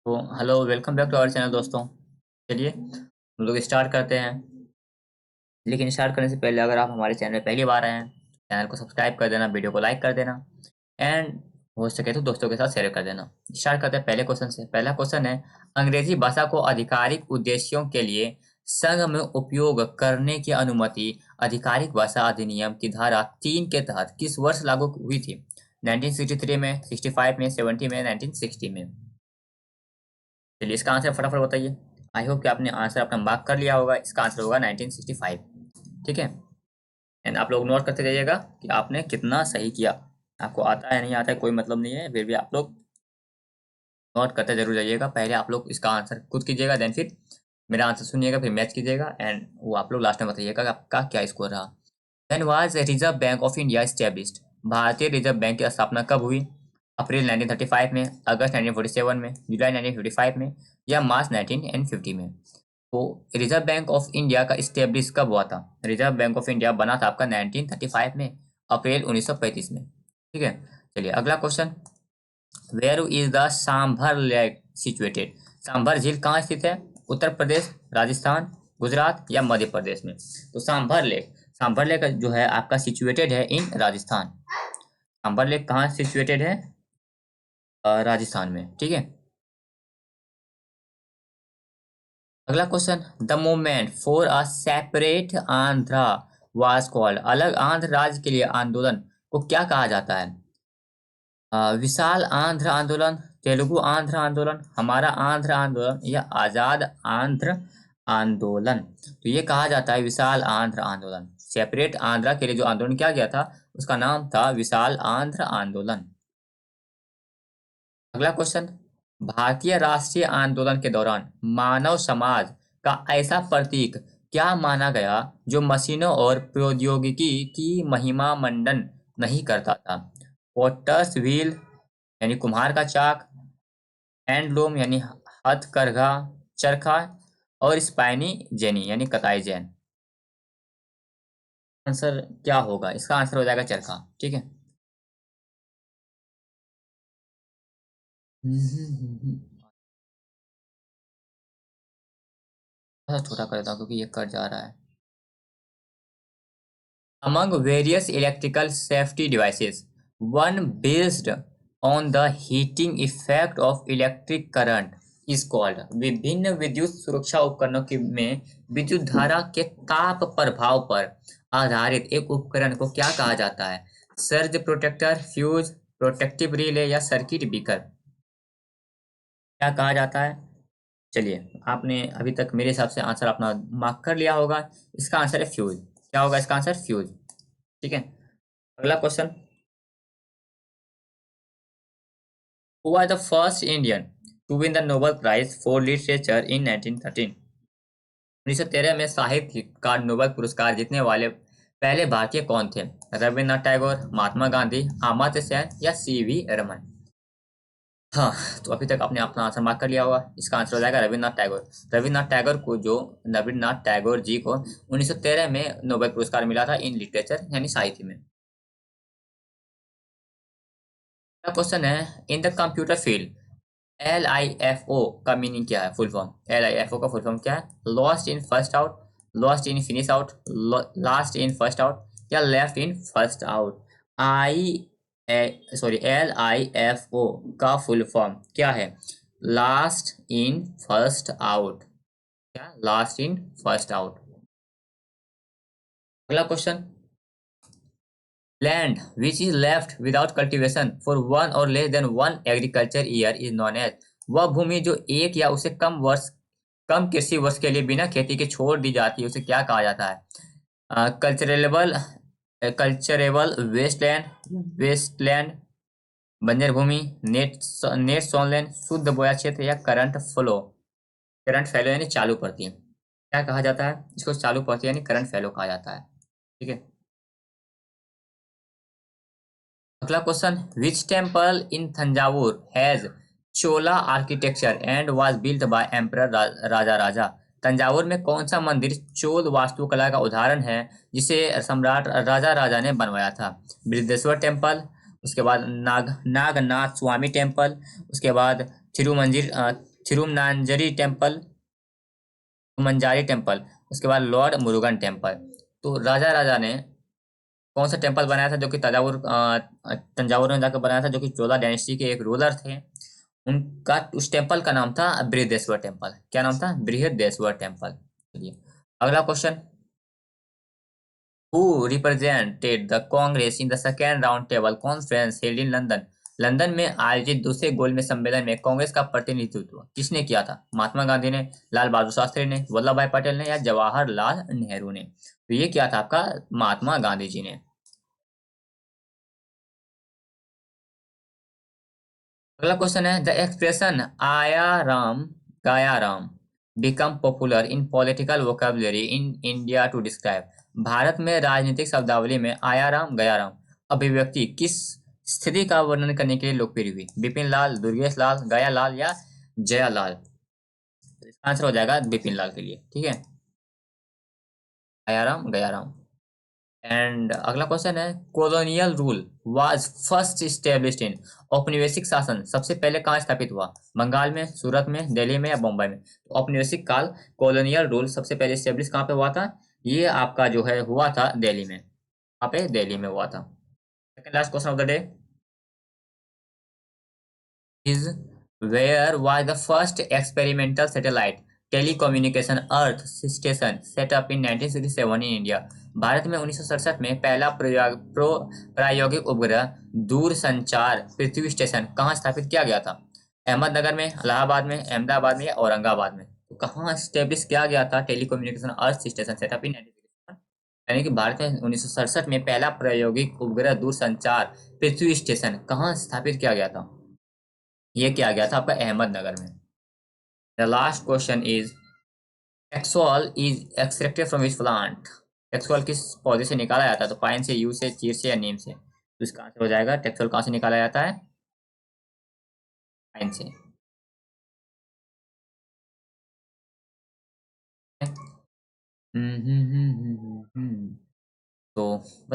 तो hello, welcome back to our channel दोस्तों। चलिए हम लोग स्टार्ट करते हैं। लेकिन स्टार्ट करने से पहले अगर आप हमारे चैनल में पहली बार आए हैं, चैनल को सब्सक्राइब कर देना, वीडियो को लाइक कर देना एंड हो सके तो दोस्तों के साथ शेयर कर देना। स्टार्ट करते हैं पहले क्वेश्चन से। पहला क्वेश्चन है, अंग्रेजी भाषा को आधिकारिक उद्देश्यों के लिए संघ में उपयोग करने की अनुमति आधिकारिक भाषा अधिनियम की धारा 3 के तहत किस वर्ष लागू हुई थी? 1963 में, 65 में, 70 में, 1960 में? चलिए इसका आंसर फटाफट बताइए। आई होप कि आपने आंसर अपना मार्क कर लिया होगा। इसका आंसर होगा 1965। ठीक है, एंड आप लोग नोट करते जाइएगा कि आपने कितना सही किया। आपको आता है नहीं आता है कोई मतलब नहीं है, फिर भी आप लोग नोट करते जरूर जाइएगा। पहले आप लोग इसका आंसर खुद कीजिएगा, देन फिर मेरा आंसर सुनिएगा, फिर मैच कीजिएगा एंड वो आप लोग लास्ट में बताइएगा कि आपका क्या स्कोर रहा। When was reserve bank of India established? भारतीय रिजर्व बैंक की स्थापना कब हुई? अप्रैल 1935 में, अगस्त 1947 में, जुलाई 1955 में या मार्च 1950 में? तो रिजर्व बैंक ऑफ इंडिया का स्टेब्लिश कब हुआ था? रिजर्व बैंक ऑफ इंडिया बना था आपका 1935 में, अप्रैल 1935 में। ठीक है, चलिए अगला question. Where is the Sambhar lake situated? Sambhar झील कहाँ स्थित है? उत्तर प्रदेश, राजस्थान, गुजरात या मध्य प्रदेश में? तो सांभर लेक जो है आपका सिचुएटेड है इन राजस्थान। सांभर लेक कहाँ सिचुएटेड है? राजस्थान में। ठीक है, अगला question. The movement for a separate Andhra was called? अलग आंध्र राज्य के लिए आंदोलन को क्या कहा जाता है? विशाल आंध्र आंदोलन, तेलुगु आंध्र आंदोलन, हमारा आंध्र आंदोलन या आजाद आंध्र आंदोलन? तो ये कहा जाता है विशाल आंध्र आंदोलन। सेपरेट आंध्रा के लिए जो आंदोलन किया गया था उसका नाम था विशाल आंध्र आंदोलन। अगला क्वेश्चन। भारतीय राष्ट्रीय आंदोलन के दौरान मानव समाज का ऐसा प्रतीक क्या माना गया जो मशीनों और प्रौद्योगिकी की महिमा मंडन नहीं करता था? पोटर्स व्हील यानी कुम्हार का चाक, हैंडलूम यानी हथकरघा, चरखा और स्पाइनी जेनी यानी कताई जैन? आंसर क्या होगा? इसका आंसर हो जाएगा चरखा। ठीक है, थोड़ा छोटा कर देता हूँ क्योंकि ये कट जा रहा है। Among various electrical safety devices, one based on the heating effect of electric current is called? विभिन्न विद्युत सुरक्षा उपकरणों की में विद्युत धारा के ताप प्रभाव पर आधारित एक उपकरण को क्या कहा जाता है? Surge protector, fuse, protective relay या सर्किट ब्रेकर? क्या कहा जाता है? चलिए आपने अभी तक मेरे हिसाब से आंसर अपना मार्क कर लिया होगा। इसका आंसर है फ्यूज। क्या होगा इसका आंसर? फ्यूज। ठीक है, अगला question. Who was the first Indian to win the Nobel prize for literature in 1913? 1913 में साहित्य का नोबेल पुरस्कार जीतने वाले पहले भारतीय कौन थे? रविन्द्रनाथ टैगोर, महात्मा गांधी, अमर्त्य सेन या सीवी रमन? हाँ, तो अभी तक आपने अपना आंसर मार्क कर लिया होगा। इसका आंसर हो जाएगा रविन्द्रनाथ टैगोर। रविन्द्रनाथ टैगोर जी को 1913 में नोबेल पुरस्कार मिला था इन लिटरेचर यानी साहित्य में। क्वेश्चन है, in the computer field LIFO का मीनिंग क्या है? फुल फॉर्म LIFO का फुल फॉर्म क्या है? Lost in first out, lost in finish out, last in first out या left in first out? LIFO का फुल फॉर्म क्या है? Last in first out. क्या? Last in first out. अगला question. Land which is left without cultivation for one और less than one agriculture year is non as? वह भूमि जो एक या उससे कम कृषि वर्ष के लिए बिना खेती के छोड़ दी जाती है उसे क्या कहा जाता है? कल्चरेबल वेस्टलैंड, बंजर भूमि, नेट सॉनलैंड, शुद्ध बोया क्षेत्र या करंट फैलो यानी चालू पड़ती? क्या कहा जाता है इसको? चालू पड़ती यानी करंट फैलो कहा जाता है। ठीक है, अगला question. Which temple in Thanjavur has Chola architecture and was built by emperor Raja Raja? Thanjavur में कौन सा मंदिर चोल वास्तुकला का उदाहरण है जिसे सम्राट राजा राजा ने बनवाया था? बृहदेश्वर टेम्पल, उसके बाद नागनाथ स्वामी टेम्पल, उसके बाद थिरुमनांजरी टेम्पल, मंजारी टेम्पल, उसके बाद लॉर्ड मुरुगन टेम्पल। तो राजा राजा ने कौन सा टेम्पल बनाया था, जो कि तंजावुर में जाकर बनाया था, जो कि चोला डायनेस्टी के एक रूलर थे। उनका उस टेम्पल का नाम था बृहदेश्वर टेम्पल। क्या नाम था? बृहदेश्वर टेम्पल। चलिए अगला question. Who represented the Congress in the second round table conference held in London? London में आयोजित दूसरे गोलमेज सम्मेलन में कांग्रेस का प्रतिनिधित्व किसने किया था? महात्मा गांधी ने, लाल बहादुर शास्त्री ने, वल्लभ भाई पटेल ने, या जवाहरलाल नेहरू ने? तो ये क्या था आपका? महात्मा गांधी जी ने। अगला क्वेश्चन है, द एक्सप्रेशन आया राम गया Ram become popular in political vocabulary in India to describe. Bharat में राजनीतिक शब्दावली में आया राम गया राम अभिव्यक्ति किस स्थिति का वर्णन करने के लिए लोकप्रिय हुई? बिपिन लाल, दुर्गेश लाल, गया लाल, या जया लाल? तो इसका आंसर हो जाएगा बिपिन लाल के लिए। ठीक है, आया राम गया राम। एंड अगला क्वेश्चन है, colonial rule was first established in. औपनिवेशिक शासन सबसे पहले कहाँ स्थापित हुआ? बंगाल में, सूरत में, दिल्ली में, या बम्बई में? तो औपनिवेशिक काल, कॉलोनियल रूल सबसे पहले स्टेब्लिश कहाँ पे हुआ था? ये आपका जो है हुआ था दिल्ली में। वहाँ पे दिल्ली में हुआ था। Second last question of the day is where was the first experimental satellite telecommunication earth station set up in 1967 in India? Bharat में 1967 में पहला प्रायोगिक उपग्रह दूरसंचार पृथ्वी स्टेशन कहाँ स्थापित किया गया था? अहमदनगर में, इलाहाबाद में, अहमदाबाद में, या औरंगाबाद में? तो कहाँ स्टेब्लिश किया गया था टेलीकम्युनिकेशन अर्थ स्टेशन सेटअप इन 1967? यानी कि भारत में 1967 में पहला प्रायोगिक उपग्रह दूरसंचार पृथ्वी स्टेशन कहाँ स्थापित किया गया था? ये किया गया था आपका अहमदनगर में। The last question is, taxol is extracted from which plant? Taxol किस पौधे से निकाला जाता है? तो पाइन से, यू से, चीर से, या नीम से? तो इसका आंसर हो जाएगा, टेक्सोल कहाँ से निकाला जाता है? पाइन से। तो बस